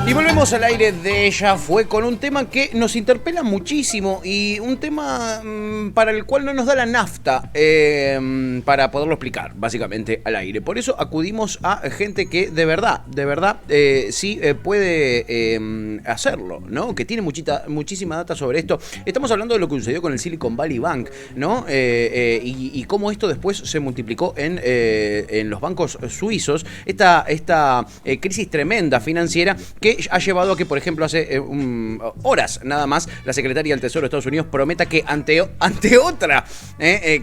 Y volvemos al aire de Ella Fue con un tema que nos interpela muchísimo y un tema para el cual no nos da la nafta para poderlo explicar básicamente al aire. Por eso acudimos a gente que de verdad sí puede hacerlo, ¿no? Que tiene muchísima data sobre esto. Estamos hablando de lo que sucedió con el Silicon Valley Bank, ¿no? Y cómo esto después se multiplicó en los bancos suizos. Esta crisis tremenda financiera que ha llevado a que, por ejemplo, hace horas nada más, la secretaria del Tesoro de Estados Unidos prometa que ante otra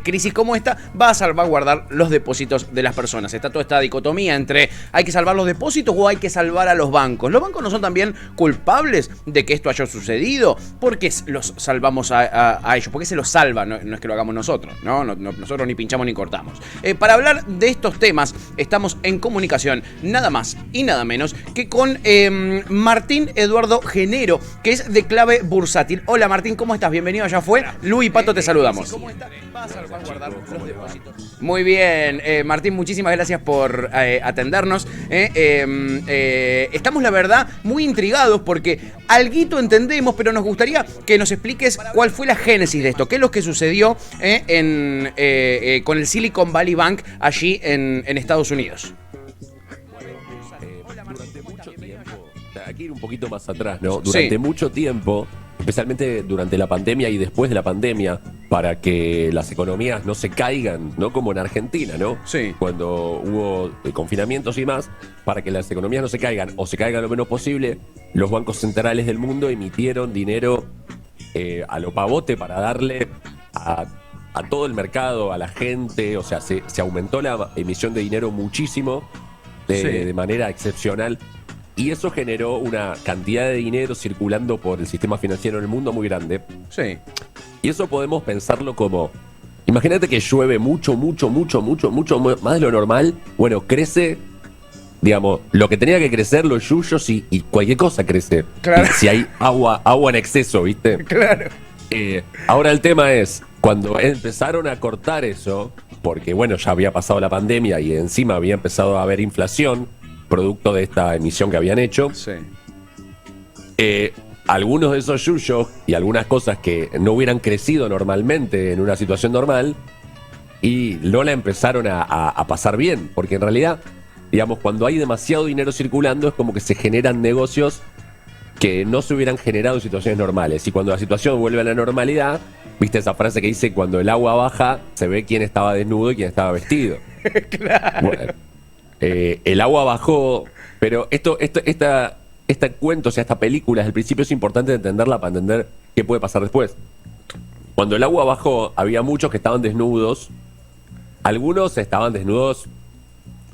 crisis como esta va a salvaguardar los depósitos de las personas. Está toda esta dicotomía entre hay que salvar los depósitos o hay que salvar a los bancos. ¿Los bancos no son también culpables de que esto haya sucedido? ¿Por qué los salvamos a ellos? ¿Por qué se los salva? No es que lo hagamos nosotros, ¿no? Nosotros ni pinchamos ni cortamos. Para hablar de estos temas estamos en comunicación nada más y nada menos que con Martín Eduardo Genero, que es de Clave Bursátil. Hola Martín, ¿cómo estás? Bienvenido a Ya Fue. Lu y Pato te saludamos. ¿Cómo estás? ¿Vas a salvaguardar los depósitos? Muy bien, Martín, muchísimas gracias por atendernos. Estamos, la verdad, muy intrigados porque alguito entendemos, pero nos gustaría que nos expliques cuál fue la génesis de esto, qué es lo que sucedió con el Silicon Valley Bank allí en Estados Unidos. Hay que ir un poquito más atrás, ¿no? Durante mucho tiempo, especialmente durante la pandemia y después de la pandemia, para que las economías no se caigan, ¿no? Como en Argentina, ¿no? Sí. Cuando hubo confinamientos y más, para que las economías no se caigan o se caigan lo menos posible, los bancos centrales del mundo emitieron dinero a lo pavote para darle a todo el mercado, a la gente. O sea, se aumentó la emisión de dinero muchísimo, de manera excepcional. Y eso generó una cantidad de dinero circulando por el sistema financiero en el mundo muy grande. Sí. Y eso podemos pensarlo como... Imagínate que llueve mucho más de lo normal. Bueno, crece, digamos, lo que tenía que crecer, los yuyos y cualquier cosa crece. Claro. Si hay agua en exceso, ¿viste? Claro. Ahora el tema es, cuando empezaron a cortar eso, porque bueno, ya había pasado la pandemia y encima había empezado a haber inflación, producto de esta emisión que habían hecho. Sí. Algunos de esos yuyos y algunas cosas que no hubieran crecido normalmente en una situación normal y no la empezaron a pasar bien, porque en realidad, digamos, cuando hay demasiado dinero circulando es como que se generan negocios que no se hubieran generado en situaciones normales, y cuando la situación vuelve a la normalidad, viste esa frase que dice cuando el agua baja se ve quién estaba desnudo y quién estaba vestido. Claro. Bueno, el agua bajó, pero este cuento, o sea, esta película, desde el principio es importante entenderla para entender qué puede pasar después. Cuando el agua bajó, había muchos que estaban desnudos. Algunos estaban desnudos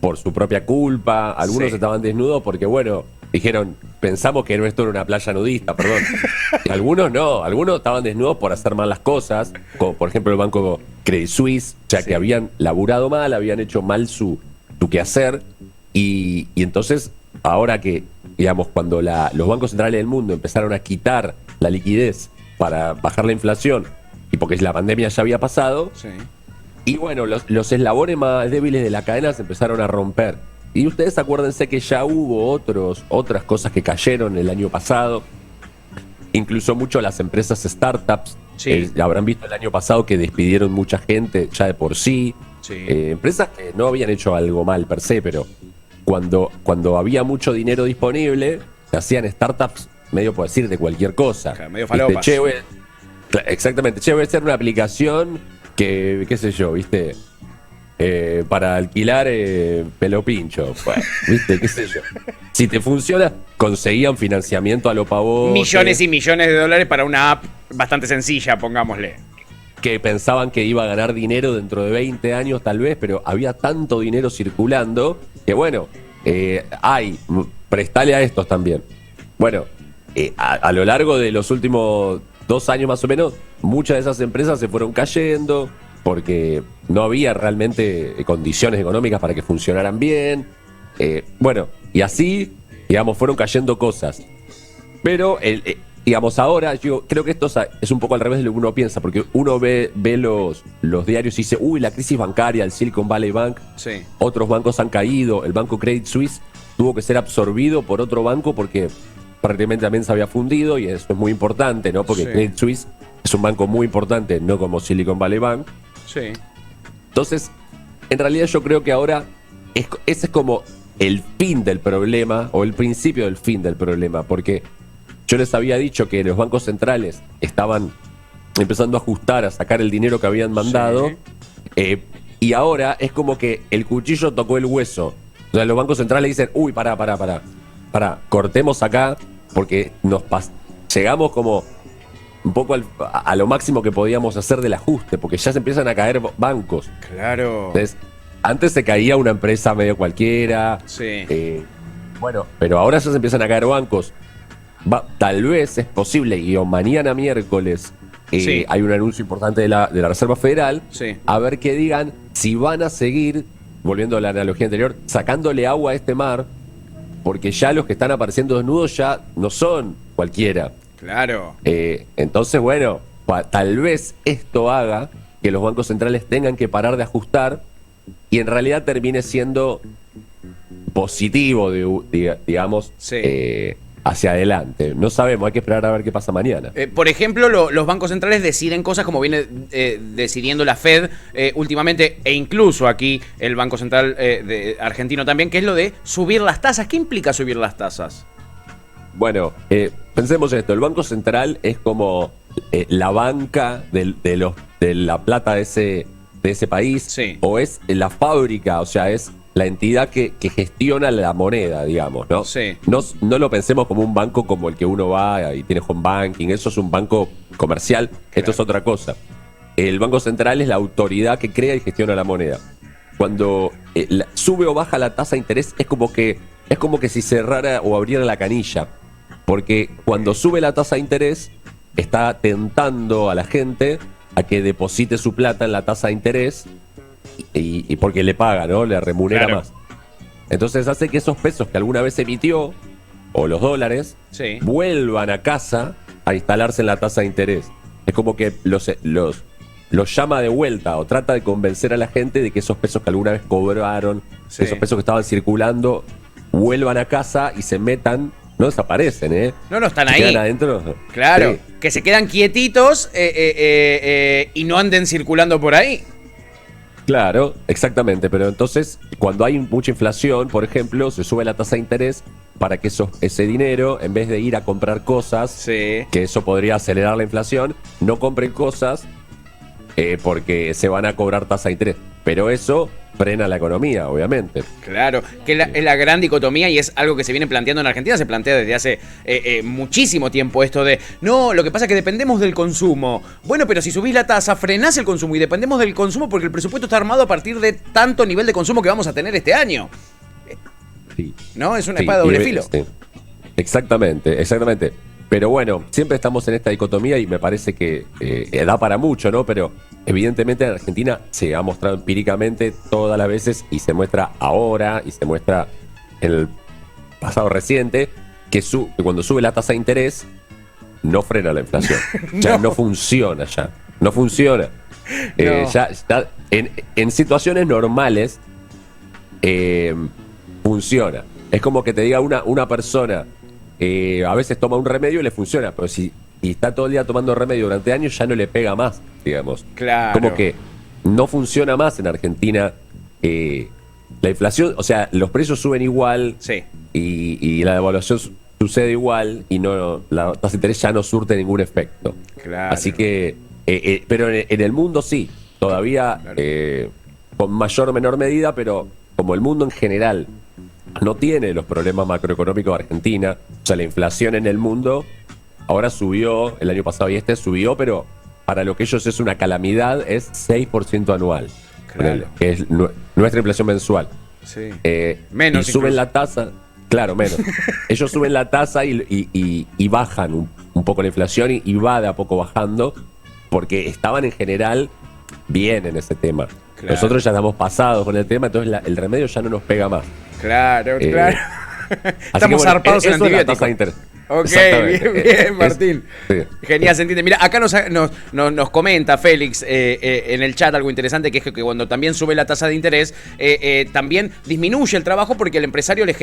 por su propia culpa, algunos estaban desnudos porque, bueno, dijeron, pensamos que esto era una playa nudista, perdón. Y algunos no, algunos estaban desnudos por hacer mal las cosas, como por ejemplo el banco Credit Suisse, o sea, que habían laburado mal, habían hecho mal su quehacer, y entonces, ahora que, digamos, cuando los bancos centrales del mundo empezaron a quitar la liquidez para bajar la inflación, y porque la pandemia ya había pasado, y bueno, los eslabones más débiles de la cadena se empezaron a romper. Y ustedes acuérdense que ya hubo otras cosas que cayeron el año pasado, incluso mucho las empresas startups. Habrán visto el año pasado que despidieron mucha gente ya de por sí. Empresas que no habían hecho algo mal per se, pero cuando había mucho dinero disponible, se hacían startups medio, por decir, de cualquier cosa. Claro, medio falopas. Exactamente, voy a hacer una aplicación que, qué sé yo, ¿viste? Para alquilar pelo pincho, bueno, ¿viste? ¿Qué sé yo? Si te funciona, conseguían financiamiento a lo pavote. Millones y millones de dólares para una app bastante sencilla, pongámosle. Que pensaban que iba a ganar dinero dentro de 20 años tal vez, pero había tanto dinero circulando que bueno, prestale a estos también. Bueno, a lo largo de los últimos 2 años más o menos, muchas de esas empresas se fueron cayendo porque no había realmente condiciones económicas para que funcionaran bien. Bueno, y así, digamos, fueron cayendo cosas. Pero digamos, ahora yo creo que esto es un poco al revés de lo que uno piensa, porque uno ve los diarios y dice, uy, la crisis bancaria, el Silicon Valley Bank, otros bancos han caído, el banco Credit Suisse, tuvo que ser absorbido por otro banco porque prácticamente también se había fundido, y eso es muy importante, ¿no? Porque Credit Suisse es un banco muy importante, no como Silicon Valley Bank. Sí. Entonces, en realidad yo creo que ahora ese es como el fin del problema, o el principio del fin del problema, porque yo les había dicho que los bancos centrales estaban empezando a ajustar, a sacar el dinero que habían mandado, y ahora es como que el cuchillo tocó el hueso. O sea, los bancos centrales dicen, uy, pará, cortemos acá, porque llegamos como un poco a lo máximo que podíamos hacer del ajuste, porque ya se empiezan a caer bancos. Claro. Entonces, antes se caía una empresa medio cualquiera. Sí. Bueno, pero ahora ya se empiezan a caer bancos. Tal vez es posible, y mañana miércoles hay un anuncio importante de la Reserva Federal, a ver que digan si van a seguir, volviendo a la analogía anterior, sacándole agua a este mar, porque ya los que están apareciendo desnudos ya no son cualquiera. Claro. Entonces, bueno, tal vez esto haga que los bancos centrales tengan que parar de ajustar y en realidad termine siendo positivo, digamos, hacia adelante. No sabemos, hay que esperar a ver qué pasa mañana. Por ejemplo, los bancos centrales deciden cosas como viene decidiendo la Fed últimamente, e incluso aquí el Banco Central argentino también, que es lo de subir las tasas. ¿Qué implica subir las tasas? Bueno, pensemos en esto. El Banco Central es como la banca de la plata de ese país, o es la fábrica, o sea, es la entidad que gestiona la moneda, digamos, ¿no? Sí. No lo pensemos como un banco como el que uno va y tiene home banking. Eso es un banco comercial. Claro. Esto es otra cosa. El Banco Central es la autoridad que crea y gestiona la moneda. Cuando sube o baja la tasa de interés, es como que si cerrara o abriera la canilla. Porque cuando sube la tasa de interés, está tentando a la gente a que deposite su plata en la tasa de interés, y porque le paga, ¿no? Le remunera más. Entonces hace que esos pesos que alguna vez emitió, o los dólares, vuelvan a casa a instalarse en la tasa de interés. Es como que los llama de vuelta, o trata de convencer a la gente de que esos pesos que alguna vez cobraron, esos pesos que estaban circulando, vuelvan a casa y se metan. No desaparecen, ¿eh? No están ahí. Quedan adentro. Claro, que se quedan quietitos y no anden circulando por ahí. Claro, exactamente. Pero entonces, cuando hay mucha inflación, por ejemplo, se sube la tasa de interés para que ese dinero, en vez de ir a comprar cosas, que eso podría acelerar la inflación, no compren cosas porque se van a cobrar tasa de interés. Pero eso frena la economía, obviamente. Claro, que es la gran dicotomía, y es algo que se viene planteando en Argentina. Se plantea desde hace muchísimo tiempo esto de, no, lo que pasa es que dependemos del consumo. Bueno, pero si subís la tasa, frenás el consumo, y dependemos del consumo porque el presupuesto está armado a partir de tanto nivel de consumo que vamos a tener este año. ¿No? Es una espada de doble filo. Exactamente. Pero bueno, siempre estamos en esta dicotomía y me parece que da para mucho, ¿no? Pero evidentemente en Argentina se ha mostrado empíricamente todas las veces, y se muestra ahora, y se muestra en el pasado reciente, que cuando sube la tasa de interés no frena la inflación. Ya no funciona ya. No funciona. Ya está, en situaciones normales funciona. Es como que te diga una persona, a veces toma un remedio y le funciona, pero si está todo el día tomando remedio durante años, ya no le pega más, digamos. Claro. Como que no funciona más en Argentina. La inflación, o sea, los precios suben igual, y la devaluación sucede igual, y la tasa de interés ya no surte ningún efecto. Claro. Así que, pero en el mundo sí, todavía con mayor o menor medida, pero como el mundo en general no tiene los problemas macroeconómicos de Argentina, o sea, la inflación en el mundo ahora subió, el año pasado y subió, pero para lo que ellos es una calamidad, es 6% anual. Claro. Que es nuestra inflación mensual. Menos. Y suben la tasa, claro, menos. Ellos suben la tasa y bajan un poco la inflación, y va de a poco bajando, porque estaban en general bien en ese tema. Claro. Nosotros ya estamos pasados con el tema, entonces el remedio ya no nos pega más. Claro. Estamos zarpados en antibióticos. Ok, Exactamente. bien, Martín. Sí. Genial, se entiende. Mira, acá nos comenta Félix en el chat algo interesante, que es que cuando también sube la tasa de interés, también disminuye el trabajo porque el empresario le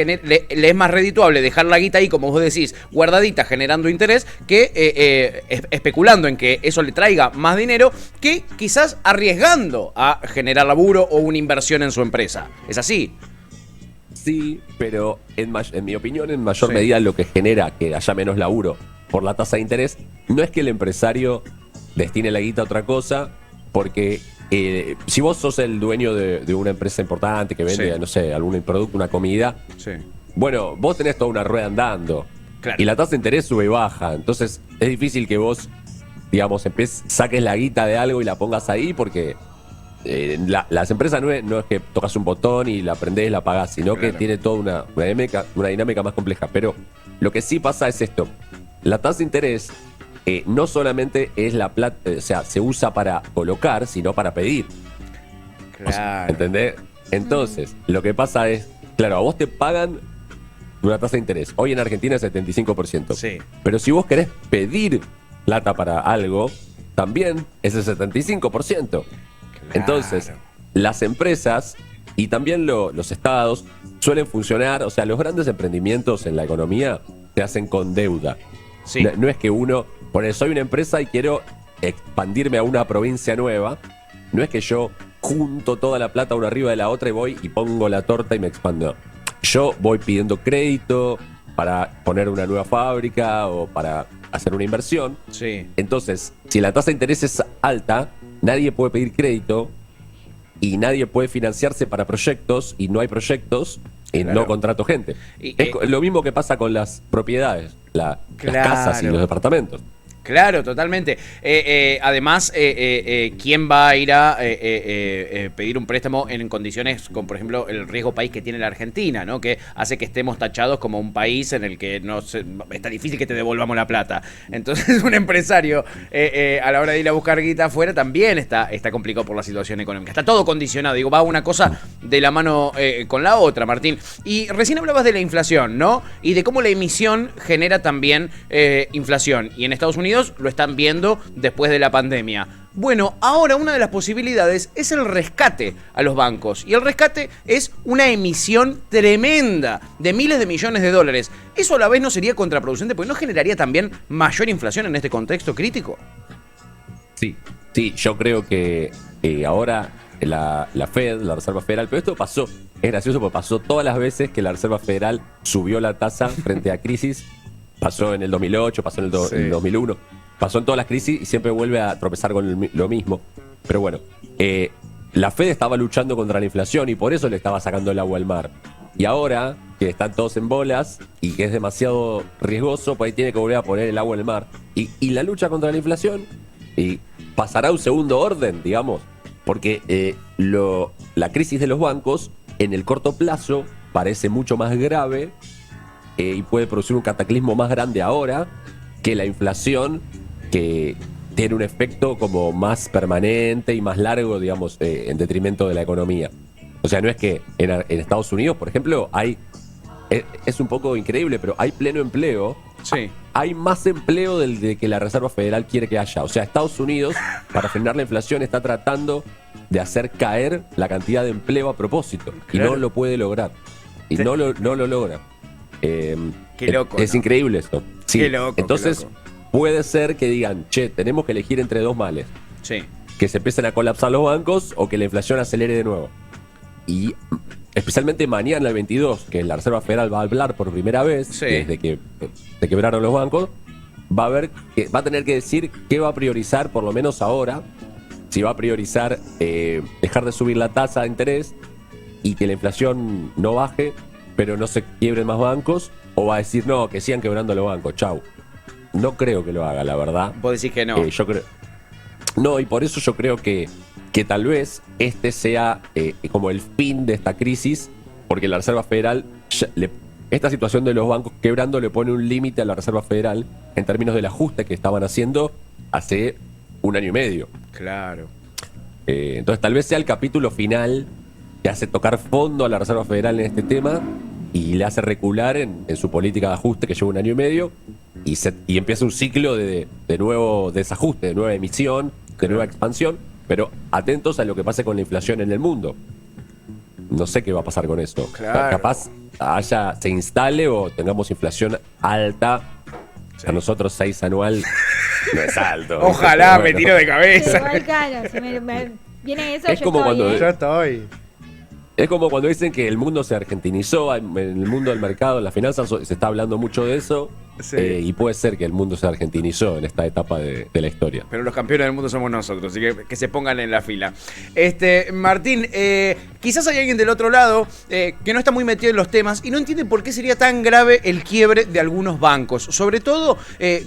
es más redituable dejar la guita ahí, como vos decís, guardadita, generando interés, que especulando en que eso le traiga más dinero, que quizás arriesgando a generar laburo o una inversión en su empresa. ¿Es así? Sí, pero en mi opinión, en mayor Sí. medida lo que genera que haya menos laburo por la tasa de interés no es que el empresario destine la guita a otra cosa, porque si vos sos el dueño de una empresa importante que vende, Sí. no sé, algún producto, una comida, Sí. bueno, vos tenés toda una rueda andando. Claro. Y la tasa de interés sube y baja. Entonces es difícil que vos, digamos, saques la guita de algo y la pongas ahí porque las empresas no es que tocas un botón y la prendés y la apagás, sino que Claro. tiene toda una dinámica más compleja. Pero lo que sí pasa es esto. La tasa de interés no solamente es la plata, o sea, se usa para colocar, sino para pedir. Claro. ¿Entendés? Entonces, lo que pasa es, claro, a vos te pagan una tasa de interés. Hoy en Argentina es 75%. Sí. Pero si vos querés pedir plata para algo, también es el 75%. Entonces, las empresas y también los estados suelen funcionar, o sea, los grandes emprendimientos en la economía se hacen con deuda. Sí. No es que uno, soy una empresa y quiero expandirme a una provincia nueva, no es que yo junto toda la plata una arriba de la otra y voy y pongo la torta y me expando. Yo voy pidiendo crédito para poner una nueva fábrica o para hacer una inversión. Sí. Entonces, si la tasa de interés es alta, nadie puede pedir crédito y nadie puede financiarse para proyectos y no hay proyectos y Claro. no contrato gente. Y, Es lo mismo que pasa con las propiedades, las casas y Claro. los departamentos. Claro, totalmente. Además, ¿quién va a ir a pedir un préstamo en condiciones con, por ejemplo, el riesgo país que tiene la Argentina, ¿no? Que hace que estemos tachados como un país en el que está difícil que te devolvamos la plata. Entonces, un empresario a la hora de ir a buscar guita afuera también está complicado por la situación económica. Está todo condicionado. Digo, va una cosa de la mano con la otra, Martín. Y recién hablabas de la inflación, ¿no? Y de cómo la emisión genera también inflación. Y en Estados Unidos lo están viendo después de la pandemia. Bueno, ahora una de las posibilidades es el rescate a los bancos. Y el rescate es una emisión tremenda de miles de millones de dólares. ¿Eso a la vez no sería contraproducente? Porque ¿no generaría también mayor inflación en este contexto crítico? Sí, yo creo que ahora la Fed, la Reserva Federal, pero esto pasó, es gracioso porque pasó todas las veces que la Reserva Federal subió la tasa frente a crisis. Pasó en el 2008, pasó en el 2001, pasó en todas las crisis y siempre vuelve a tropezar con lo mismo. Pero bueno, la Fed estaba luchando contra la inflación y por eso le estaba sacando el agua al mar. Y ahora que están todos en bolas y que es demasiado riesgoso, pues ahí tiene que volver a poner el agua en el mar. Y la lucha contra la inflación y pasará a un segundo orden, digamos, porque la crisis de los bancos en el corto plazo parece mucho más grave y puede producir un cataclismo más grande ahora que la inflación, que tiene un efecto como más permanente y más largo, digamos, en detrimento de la economía. O sea, no es que en Estados Unidos, por ejemplo, es un poco increíble, pero hay pleno empleo. Sí. Hay más empleo del de que la Reserva Federal quiere que haya. O sea, Estados Unidos, para frenar la inflación, está tratando de hacer caer la cantidad de empleo a propósito. Claro. Y no lo puede lograr. Y Sí. no lo logra. Qué loco, Es ¿no? increíble esto. Sí. Qué loco, qué Entonces, loco. puede ser que digan, che, tenemos que elegir entre dos males. Sí. Que se empiecen a colapsar los bancos o que la inflación acelere de nuevo. Y especialmente mañana, el 22, que la Reserva Federal va a hablar por primera vez, Sí. desde que se quebraron los bancos, va a tener que decir qué va a priorizar, por lo menos ahora, si va a priorizar dejar de subir la tasa de interés y que la inflación no baje, pero no se quiebren más bancos, o va a decir, no, que sigan quebrando los bancos, chau. No creo que lo haga, la verdad. Vos decís que no. Yo creo. No, y por eso yo creo que tal vez este sea como el fin de esta crisis, porque la Reserva Federal, esta situación de los bancos quebrando le pone un límite a la Reserva Federal en términos del ajuste que estaban haciendo hace 1 año y medio. Claro. Entonces tal vez sea el capítulo final que hace tocar fondo a la Reserva Federal en este tema y le hace recular en su política de ajuste que lleva 1 año y medio y empieza un ciclo de nuevo desajuste, de nueva emisión, de nueva expansión, pero atentos a lo que pase con la inflación en el mundo. No sé qué va a pasar con eso. Claro. Capaz se instale o tengamos inflación alta. Sí. A nosotros 6 anual no es alto. Ojalá, me tiro de cabeza. Igual, claro, si me viene eso, es yo como estoy, cuando, Yo estoy. Es como cuando dicen que el mundo se argentinizó, en el mundo del mercado, en las finanzas, se está hablando mucho de eso. Sí. Y puede ser que el mundo se argentinizó en esta etapa de la historia. Pero los campeones del mundo somos nosotros, así que se pongan en la fila. Martín, quizás hay alguien del otro lado que no está muy metido en los temas y no entiende por qué sería tan grave el quiebre de algunos bancos. Sobre todo,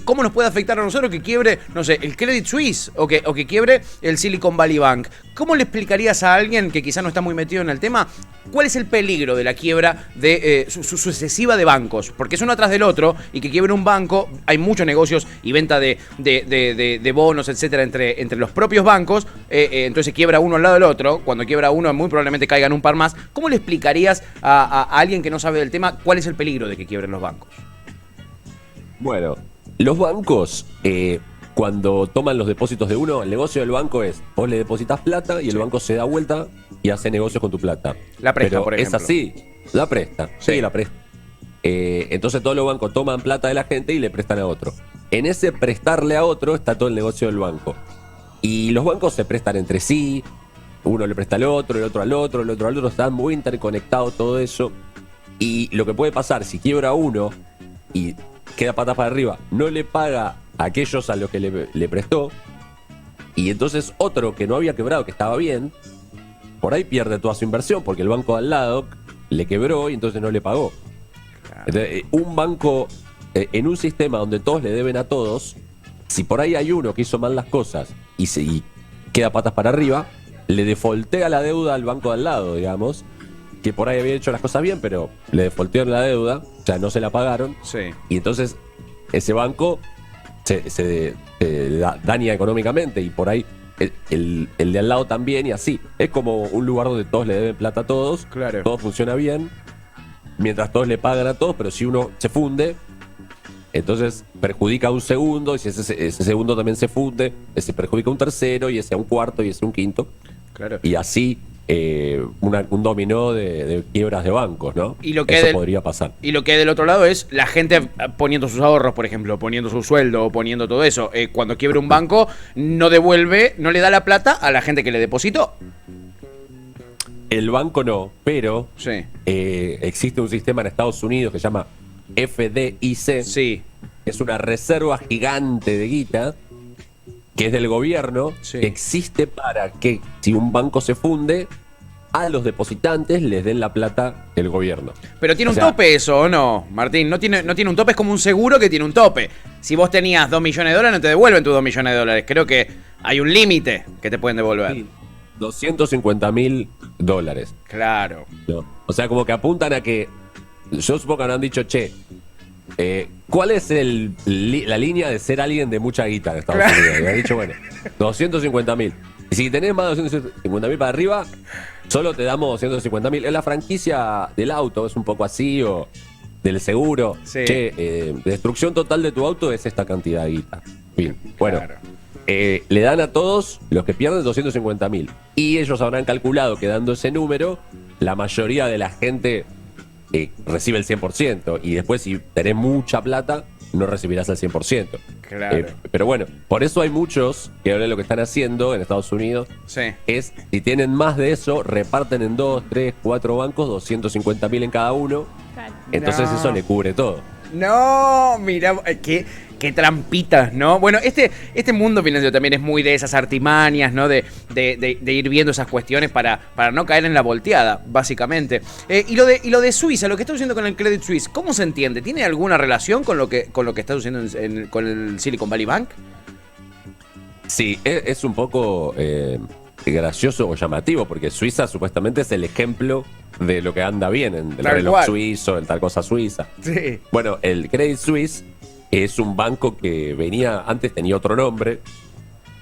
cómo nos puede afectar a nosotros que quiebre, no sé, el Credit Suisse o que quiebre el Silicon Valley Bank. ¿Cómo le explicarías a alguien que quizás no está muy metido en el tema cuál es el peligro de la quiebra de sucesiva de bancos? Porque es uno atrás del otro y que quiebre un banco, hay muchos negocios y venta de bonos, etcétera, entre los propios bancos, entonces quiebra uno al lado del otro. Cuando quiebra uno, muy probablemente caigan un par más. ¿Cómo le explicarías a alguien que no sabe del tema cuál es el peligro de que quiebren los bancos? Bueno, los bancos, cuando toman los depósitos de uno, el negocio del banco es, vos le depositas plata y el banco se da vuelta y hace negocios con tu plata. La presta, pero por ejemplo. Es así, la presta, sí, la presta. Entonces todos los bancos toman plata de la gente y le prestan a otro. En ese prestarle a otro está todo el negocio del banco. Y los bancos se prestan entre sí, uno le presta al otro, el otro al otro, el otro al otro, está muy interconectado todo eso. Y lo que puede pasar, si quiebra uno y queda patas para arriba, no le paga a aquellos a los que le prestó, y entonces otro que no había quebrado, que estaba bien, por ahí pierde toda su inversión, porque el banco de al lado le quebró y entonces no le pagó. Entonces, un banco, en un sistema donde todos le deben a todos, si por ahí hay uno que hizo mal las cosas y queda patas para arriba, le defaultea la deuda al banco de al lado, digamos, que por ahí había hecho las cosas bien, pero le defaultearon la deuda, o sea, no se la pagaron, sí. Y entonces ese banco se daña económicamente y por ahí el de al lado también, y así. Es como un lugar donde todos le deben plata a todos, claro. Todo funciona bien, mientras todos le pagan a todos, pero si uno se funde, entonces perjudica a un segundo, y si ese segundo también se funde, ese perjudica a un tercero, y ese a un cuarto, y ese a un quinto. Claro. Y así un dominó de quiebras de bancos, ¿no? Y lo que eso podría pasar. Y lo que hay del otro lado es la gente poniendo sus ahorros, por ejemplo, poniendo su sueldo, poniendo todo eso. Cuando quiebra un banco, no devuelve, no le da la plata a la gente que le depositó. El banco no, pero sí. Existe un sistema en Estados Unidos que se llama FDIC. Sí. Es una reserva gigante de guita que es del gobierno, sí. Que existe para que si un banco se funde, a los depositantes les den la plata el gobierno. Pero tiene un tope eso, ¿o no, Martín? No tiene un tope, es como un seguro que tiene un tope. Si vos tenías $2 millones, no te devuelven tus $2 millones. Creo que hay un límite que te pueden devolver. Sí. $250.000. Claro. ¿No? O sea, como que apuntan a que, yo supongo que habrán dicho, che, ¿cuál es la línea de ser alguien de mucha guita en Estados Unidos? Y han dicho, bueno, 250.000. Y si tenés más de 250.000 para arriba, solo te damos 250.000. Es la franquicia del auto, es un poco así, o del seguro. Sí. Che, destrucción total de tu auto es esta cantidad de guita. Bien, bueno. Claro. Le dan a todos los que pierden 250.000. Y ellos habrán calculado que dando ese número, la mayoría de la gente recibe el 100%. Y después, si tenés mucha plata, no recibirás el 100%. Claro. Pero bueno, por eso hay muchos que ahora lo que están haciendo en Estados Unidos es, si tienen más de eso, reparten en 2, 3, 4 bancos 250.000 en cada uno. Claro. Entonces eso le cubre todo. No, mira, qué trampitas, ¿no? Bueno, este mundo financiero también es muy de esas artimañas, ¿no? De ir viendo esas cuestiones para no caer en la volteada, básicamente. Y lo de Suiza, lo que está sucediendo con el Credit Suisse, ¿cómo se entiende? ¿Tiene alguna relación con lo que está sucediendo con el Silicon Valley Bank? Sí, es un poco gracioso o llamativo, porque Suiza supuestamente es el ejemplo de lo que anda bien en el reloj suizo, en tal cosa suiza. Sí. Bueno, el Credit Suisse es un banco que antes tenía otro nombre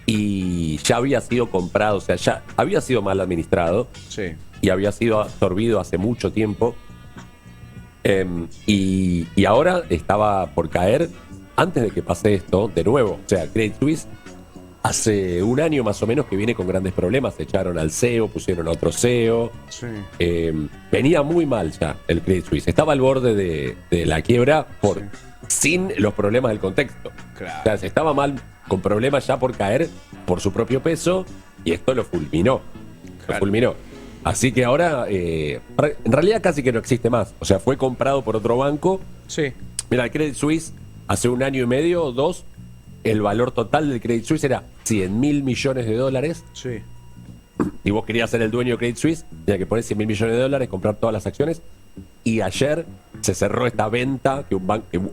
y ya había sido comprado, o sea, ya había sido mal administrado, sí. Y había sido absorbido hace mucho tiempo Y ahora estaba por caer, antes de que pase esto, de nuevo. O sea, Credit Suisse hace un año más o menos que viene con grandes problemas. Echaron al CEO, pusieron a otro CEO. Sí. Venía muy mal ya el Credit Suisse. Estaba al borde de la quiebra sin los problemas del contexto. Claro. O sea, se estaba mal, con problemas ya por caer por su propio peso, y esto lo fulminó. Claro. Lo fulminó. Así que ahora, en realidad casi que no existe más. O sea, fue comprado por otro banco. Sí. Mira, el Credit Suisse, hace un año y medio o dos, el valor total del Credit Suisse era 100.000 millones de dólares. Sí. Y vos querías ser el dueño de Credit Suisse, tenía que poner 100.000 millones de dólares, comprar todas las acciones. Y ayer se cerró esta venta, que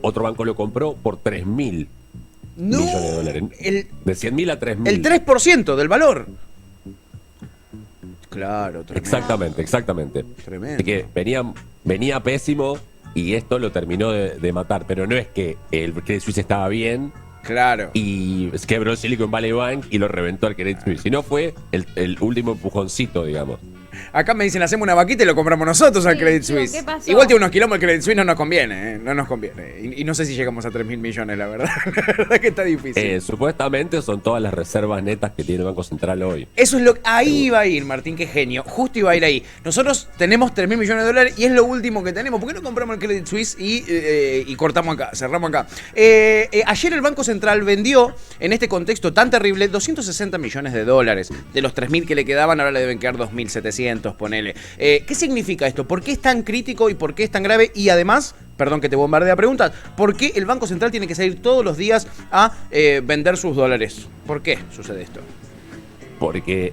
otro banco lo compró por 3.000 millones de dólares. De 100.000 a 3.000. El 3% del valor. Claro, tremendo. Exactamente. Tremendo. Así que venía pésimo y esto lo terminó de matar. Pero no es que el Credit Suisse estaba bien Claro. y quebró el Silicon Valley Bank y lo reventó al Credit Suisse. Sino fue el último empujoncito, digamos. Acá me dicen, hacemos una vaquita y lo compramos nosotros al Sí, Credit digo, Suisse. ¿qué pasó? Igual tiene unos kilómetros el Credit Suisse, no nos conviene, no nos conviene. Y no sé si llegamos a 3.000 millones, la verdad. La verdad que está difícil. Supuestamente son todas las reservas netas que tiene el Banco Central hoy. Eso es lo que... Ahí iba a ir, Martín, qué genio. Justo iba a ir ahí. Nosotros tenemos 3.000 millones de dólares y es lo último que tenemos. ¿Por qué no compramos el Credit Suisse y cortamos acá, cerramos acá? Ayer el Banco Central vendió, en este contexto tan terrible, 260 millones de dólares. De los 3.000 que le quedaban, ahora le deben quedar 2.700, ponele. ¿Qué significa esto? ¿Por qué es tan crítico y por qué es tan grave? Y además, perdón que te bombardee a preguntas, ¿por qué el Banco Central tiene que salir todos los días a vender sus dólares? ¿Por qué sucede esto? Porque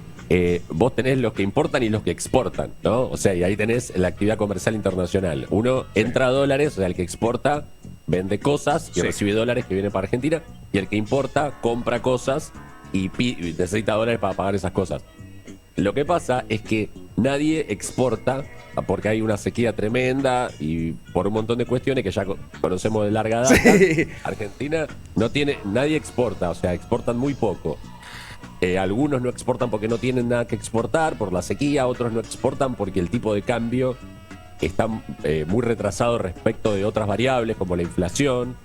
vos tenés los que importan y los que exportan, ¿no? O sea, y ahí tenés la actividad comercial internacional. Uno entra a dólares, o sea, el que exporta vende cosas y recibe dólares que vienen para Argentina, y el que importa compra cosas y necesita dólares para pagar esas cosas. Lo que pasa es que nadie exporta porque hay una sequía tremenda y por un montón de cuestiones que ya conocemos de larga data. Sí. Argentina nadie exporta, o sea, exportan muy poco. Algunos no exportan porque no tienen nada que exportar por la sequía, otros no exportan porque el tipo de cambio está muy retrasado respecto de otras variables como la inflación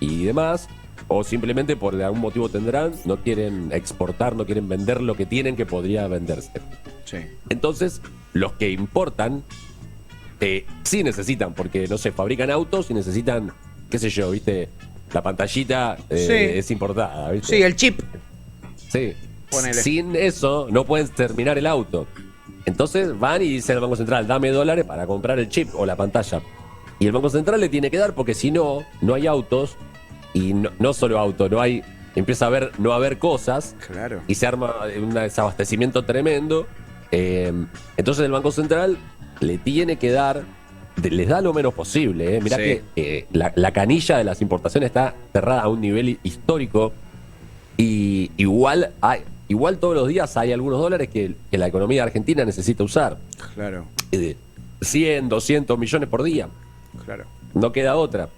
y demás. O simplemente por algún motivo tendrán, no quieren exportar, no quieren vender lo que tienen que podría venderse. Sí. Entonces, los que importan sí necesitan, porque no sé, fabrican autos y necesitan, qué sé yo, ¿viste? La pantallita es importada, ¿viste? Sí, el chip. Sí. Ponele. Sin eso no pueden terminar el auto. Entonces van y dicen al Banco Central, dame dólares para comprar el chip o la pantalla. Y el Banco Central le tiene que dar porque si no, no hay autos. Y no solo auto, empieza a no haber cosas. Claro. Y se arma un desabastecimiento tremendo. Entonces el Banco Central le tiene que dar, les da lo menos posible. Mirá Sí. que la canilla de las importaciones está cerrada a un nivel histórico. Y igual todos los días hay algunos dólares que la economía argentina necesita usar. Claro, 100, 200 millones por día. claro. No queda otra.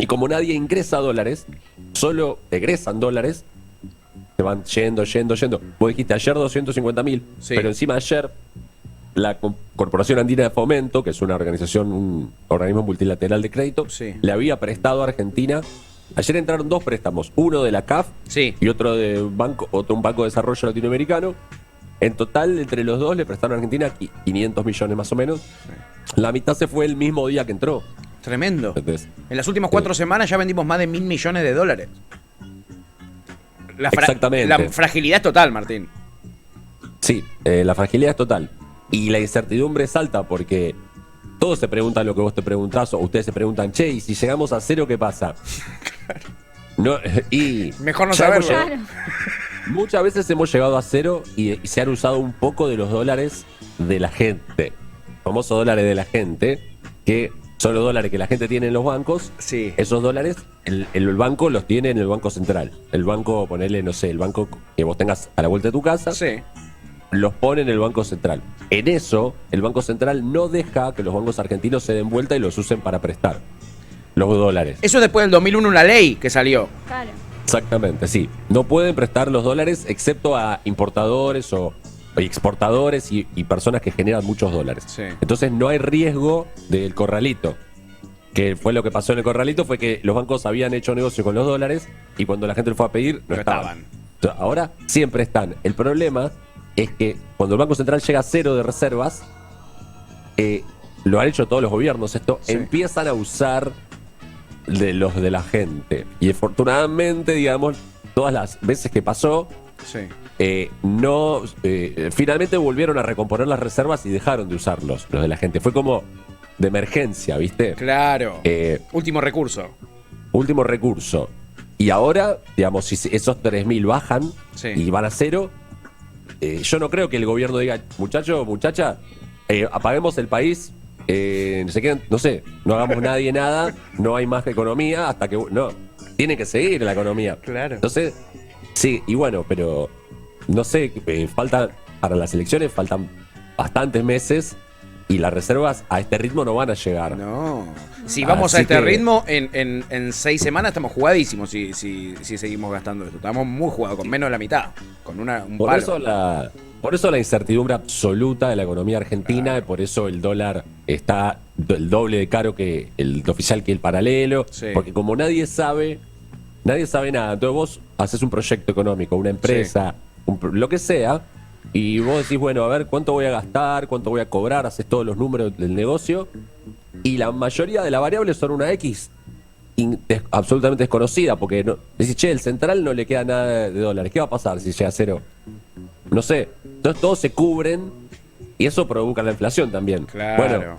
Y como nadie ingresa dólares, solo egresan dólares, se van yendo. Vos dijiste ayer 250.000, Sí. pero encima ayer la Corporación Andina de Fomento, que es un organismo multilateral de crédito, Sí. le había prestado a Argentina. Ayer entraron 2 préstamos, uno de la CAF Sí. y otro de un banco de desarrollo latinoamericano. En total, entre los dos le prestaron a Argentina 500 millones más o menos. La mitad se fue el mismo día que entró. Tremendo. ¿Entendés? En las últimas 4 semanas ya vendimos más de 1.000 millones de dólares. Exactamente. La fragilidad es total, Martín. Sí, la fragilidad es total. Y la incertidumbre es alta porque todos se preguntan lo que vos te preguntás, o ustedes se preguntan, che, ¿y si llegamos a cero qué pasa? No, y Mejor no ya hemos saberlo. llegado- Claro. Muchas veces hemos llegado a cero y se han usado un poco de los dólares de la gente. Famosos dólares de la gente, que son los dólares que la gente tiene en los bancos. Sí. Esos dólares, el banco los tiene en el Banco Central. El banco, ponele, no sé, el banco que vos tengas a la vuelta de tu casa, Sí. los pone en el Banco Central. En eso, el Banco Central no deja que los bancos argentinos se den vuelta y los usen para prestar los dólares. Eso es después del 2001, una ley que salió. Claro. Exactamente, sí. No pueden prestar los dólares excepto a importadores o exportadores y personas que generan muchos dólares. Sí. Entonces no hay riesgo del corralito. que fue lo que pasó en el corralito, fue que los bancos habían hecho negocio con los dólares y cuando la gente lo fue a pedir, no estaban. Entonces, ahora siempre están. El problema es que cuando el Banco Central llega a cero de reservas, lo han hecho todos los gobiernos, esto empiezan a usar de los de la gente. Y afortunadamente, digamos, todas las veces que pasó, finalmente volvieron a recomponer las reservas y dejaron de usarlos, los de la gente. Fue como de emergencia, ¿viste? Claro. Último recurso. Último recurso. Y ahora, digamos, si esos 3.000 bajan y van a cero, yo no creo que el gobierno diga, muchacho, muchacha, apaguemos el país, no sé, no hagamos nadie nada, no hay más economía hasta que... No, tiene que seguir la economía. Claro. Entonces, sí, y bueno, pero no sé, para las elecciones faltan bastantes meses y las reservas a este ritmo no van a llegar. No. Si vamos a este ritmo, en 6 semanas estamos jugadísimos si seguimos gastando esto. Estamos muy jugados, con menos de la mitad. Con un palo. Por eso la incertidumbre absoluta de la economía argentina, y por eso el dólar está el doble de caro que el oficial que el paralelo. Porque como nadie sabe nada. Entonces vos haces un proyecto económico, una empresa, lo que sea, y vos decís, bueno, a ver, ¿cuánto voy a gastar? ¿Cuánto voy a cobrar? Haces todos los números del negocio y la mayoría de las variables son una X absolutamente desconocida, porque decís, che, el central no le queda nada de dólares. ¿Qué va a pasar si llega a cero? No sé. Entonces todos se cubren y eso provoca la inflación también. Claro. Bueno,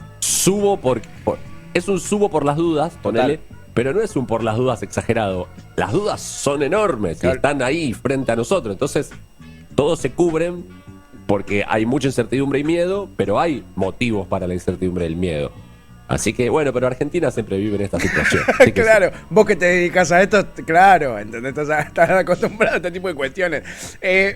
es un subo por las dudas, ponele, pero no es un por las dudas exagerado. Las dudas son enormes y están ahí frente a nosotros. Entonces todos se cubren porque hay mucha incertidumbre y miedo, pero hay motivos para la incertidumbre y el miedo. Así que, bueno, pero Argentina siempre vive en esta situación. Claro, vos que te dedicas a esto, claro, ¿entendés? Estás acostumbrado a este tipo de cuestiones.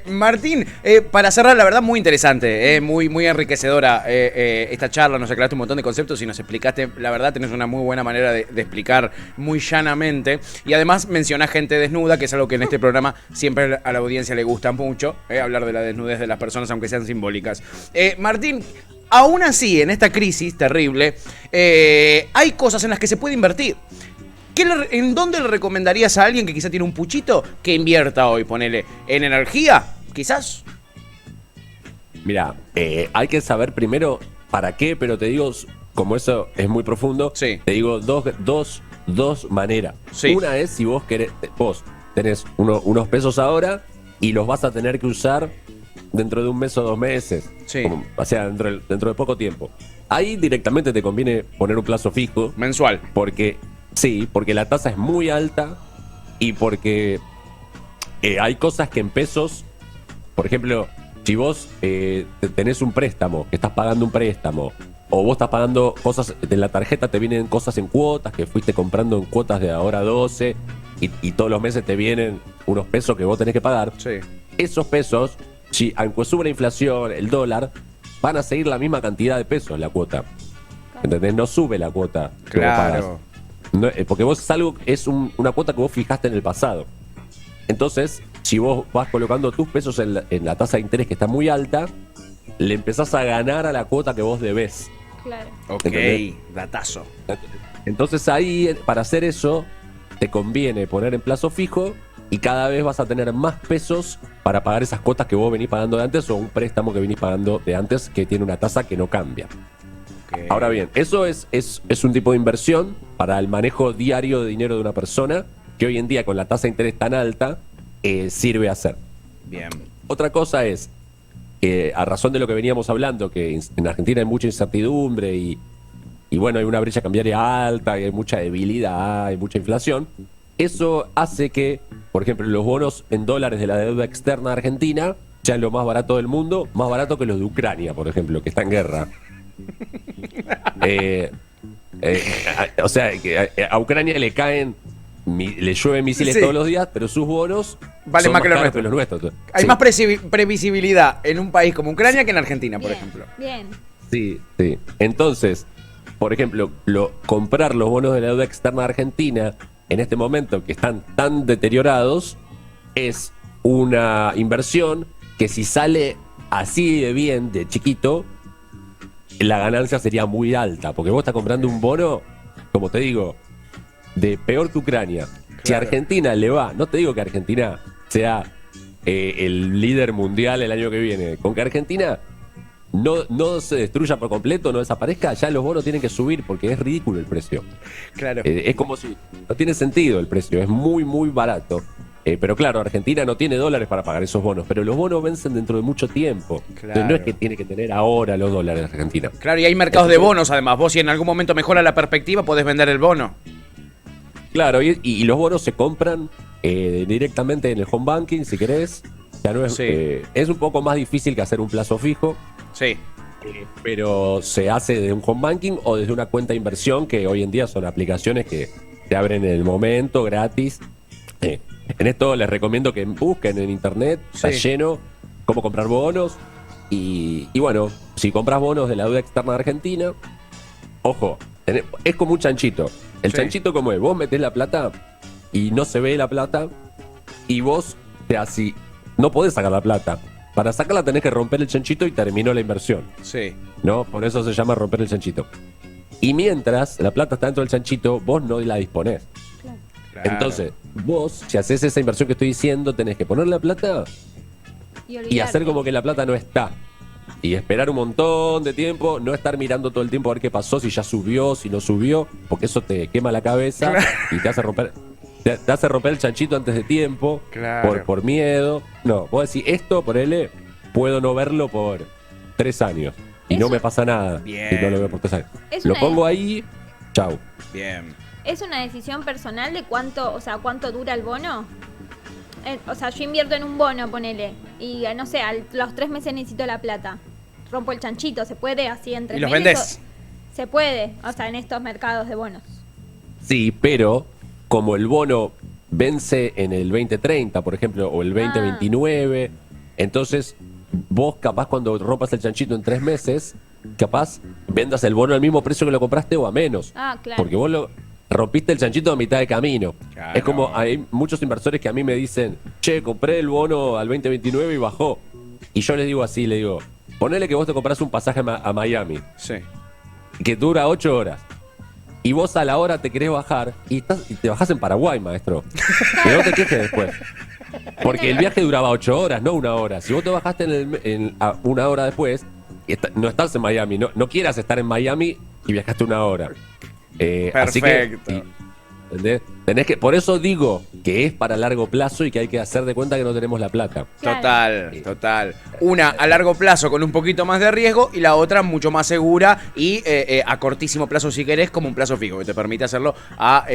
Martín, para cerrar, la verdad, muy interesante, muy, muy enriquecedora esta charla. Nos aclaraste un montón de conceptos y nos explicaste, la verdad, tenés una muy buena manera de explicar muy llanamente. Y además mencionás gente desnuda, que es algo que en este programa siempre a la audiencia le gusta mucho, hablar de la desnudez de las personas, aunque sean simbólicas. Martín, aún así, en esta crisis terrible, hay cosas en las que se puede invertir. ¿En dónde le recomendarías a alguien que quizá tiene un puchito que invierta hoy? Ponele, ¿en energía? Quizás. Mira, hay que saber primero para qué, pero te digo, como eso es muy profundo, te digo dos maneras. Una es si vos tenés unos pesos ahora y los vas a tener que usar dentro de un mes o 2 meses, o sea, dentro de poco tiempo. Ahí directamente te conviene poner un plazo fijo. Mensual. Porque la tasa es muy alta y porque hay cosas que en pesos, por ejemplo, si vos tenés un préstamo, que estás pagando un préstamo, o vos estás pagando cosas, en la tarjeta te vienen cosas en cuotas, que fuiste comprando en cuotas de ahora 12, y todos los meses te vienen unos pesos que vos tenés que pagar. Esos pesos, aunque sube la inflación, el dólar, van a seguir la misma cantidad de pesos la cuota. ¿Entendés? No sube la cuota que vos pagás. No, porque es una cuota que vos fijaste en el pasado. Entonces, si vos vas colocando tus pesos en la tasa de interés que está muy alta, le empezás a ganar a la cuota que vos debés. Claro. Ok, datazo. Entonces ahí, para hacer eso, te conviene poner en plazo fijo y cada vez vas a tener más pesos para pagar esas cuotas que vos venís pagando de antes o un préstamo que venís pagando de antes que tiene una tasa que no cambia. Ahora bien, eso es un tipo de inversión para el manejo diario de dinero de una persona que hoy en día con la tasa de interés tan alta sirve a hacer. Bien. Otra cosa es, a razón de lo que veníamos hablando, que en Argentina hay mucha incertidumbre y bueno, hay una brecha cambiaria alta, y hay mucha debilidad, hay mucha inflación. Eso hace que, por ejemplo, los bonos en dólares de la deuda externa argentina sean lo más barato del mundo, más barato que los de Ucrania, por ejemplo, que está en guerra. O sea, que a Ucrania le llueven misiles todos los días, pero sus bonos valen más que los nuestros. Hay más previsibilidad en un país como Ucrania que en Argentina, por ejemplo. Bien. Sí. Entonces, por ejemplo, comprar los bonos de la deuda externa argentina en este momento que están tan deteriorados es una inversión que si sale así de bien, de chiquito, la ganancia sería muy alta, porque vos estás comprando un bono como te digo, de peor que Ucrania. Si a Claro. Argentina le va, no te digo que Argentina sea el líder mundial el año que viene, con que Argentina no se destruya por completo, no desaparezca, ya los bonos tienen que subir porque es ridículo el precio. Claro. Es como si no tiene sentido el precio, es muy, muy barato. Pero claro, Argentina no tiene dólares para pagar esos bonos, pero los bonos vencen dentro de mucho tiempo. Entonces no es que tiene que tener ahora los dólares Argentina. Claro, y hay mercados de bonos además. Vos si en algún momento mejora la perspectiva podés vender el bono. Claro, y los bonos se compran directamente en el home banking, si querés. Ya no es, Sí. Es un poco más difícil que hacer un plazo fijo, Sí. pero se hace desde un home banking o desde una cuenta de inversión, que hoy en día son aplicaciones que te abren en el momento, gratis. En esto les recomiendo que busquen en internet, está Sí. lleno, cómo comprar bonos. Y bueno, si compras bonos de la deuda externa de Argentina, ojo, es como un chanchito. El Sí. chanchito, como es, vos metés la plata y no se ve la plata, y vos te así, no podés sacar la plata. Para sacarla tenés que romper el chanchito y terminó la inversión, Sí. ¿no? Por eso se llama romper el chanchito. Y mientras la plata está dentro del chanchito, vos no la disponés. Claro. Entonces, vos, si haces esa inversión que estoy diciendo, tenés que poner la plata y hacer como que la plata no está. Y esperar un montón de tiempo, no estar mirando todo el tiempo a ver qué pasó, si ya subió, si no subió, porque eso te quema la cabeza y te hace romper. Te hace romper el chanchito antes de tiempo, Claro. por miedo. No, vos decís, esto, por él, puedo no verlo por 3 años. Y no Eso- me pasa nada. Bien. Y no lo veo por 3 años. Es Lo una- pongo ahí, chau. Bien. ¿Es una decisión personal de cuánto dura el bono? O sea, yo invierto en un bono, ponele, y no sé, a los 3 meses necesito la plata. Rompo el chanchito, ¿se puede así en 3 ¿Y los meses? vendés? Se puede, o sea, en estos mercados de bonos. Sí, pero como el bono vence en el 2030, por ejemplo, o el 2029, entonces vos capaz cuando rompas el chanchito en 3 meses, capaz vendas el bono al mismo precio que lo compraste o a menos. Ah, claro. Porque vos rompiste el chanchito a mitad de camino. Claro. Es como hay muchos inversores que a mí me dicen, che, compré el bono al 2029 y bajó. Y yo les digo así, le digo, ponele que vos te compras un pasaje a Miami, Sí. que dura 8 horas. Y vos a la hora te querés bajar y te bajás en Paraguay, maestro. Que no te quejes después. Porque el viaje duraba 8 horas, no 1 hora. Si vos te bajaste a 1 hora después, no estás en Miami. No quieras estar en Miami y viajaste 1 hora. Así que, Perfecto. ¿entendés? Tenés que, por eso digo que es para largo plazo y que hay que hacer de cuenta que no tenemos la plata. Claro. Total, total. Una a largo plazo con un poquito más de riesgo y la otra mucho más segura y a cortísimo plazo si querés como un plazo fijo que te permite hacerlo a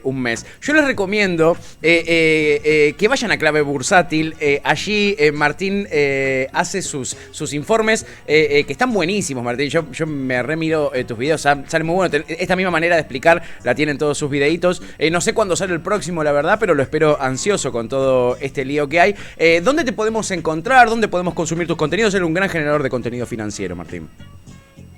un mes. Yo les recomiendo que vayan a Clave Bursátil. Allí Martín hace sus informes que están buenísimos, Martín. Yo me remiro tus videos, sale muy bueno. Esta misma manera de explicar la tienen todos sus videitos. No sé cuándo sale el próximo, la verdad, pero lo espero ansioso con todo este lío que hay. ¿Dónde te podemos encontrar? ¿Dónde podemos consumir tus contenidos? Eres un gran generador de contenido financiero, Martín.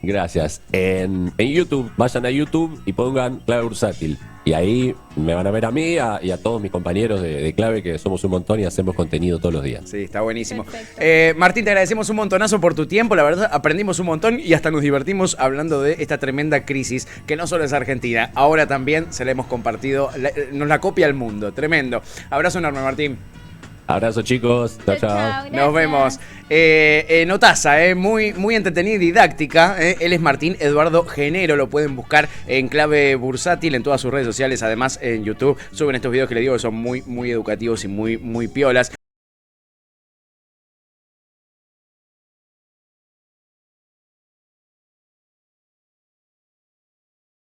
Gracias. En YouTube, vayan a YouTube y pongan Clave Bursátil. Y ahí me van a ver a mí y a todos mis compañeros de Clave, que somos un montón y hacemos contenido todos los días. Sí, está buenísimo. Perfecto. Martín, te agradecemos un montonazo por tu tiempo. La verdad, aprendimos un montón y hasta nos divertimos hablando de esta tremenda crisis que no solo es Argentina, ahora también se la hemos compartido, nos la copia el mundo. Tremendo. Abrazo enorme, Martín. Abrazo, chicos. Chao, chao. Nos gracias. vemos. Notaza, muy, muy entretenida y didáctica. Él es Martín Eduardo Genero. Lo pueden buscar en Clave Bursátil en todas sus redes sociales. Además, en YouTube suben estos videos que les digo que son muy, muy educativos y muy, muy piolas.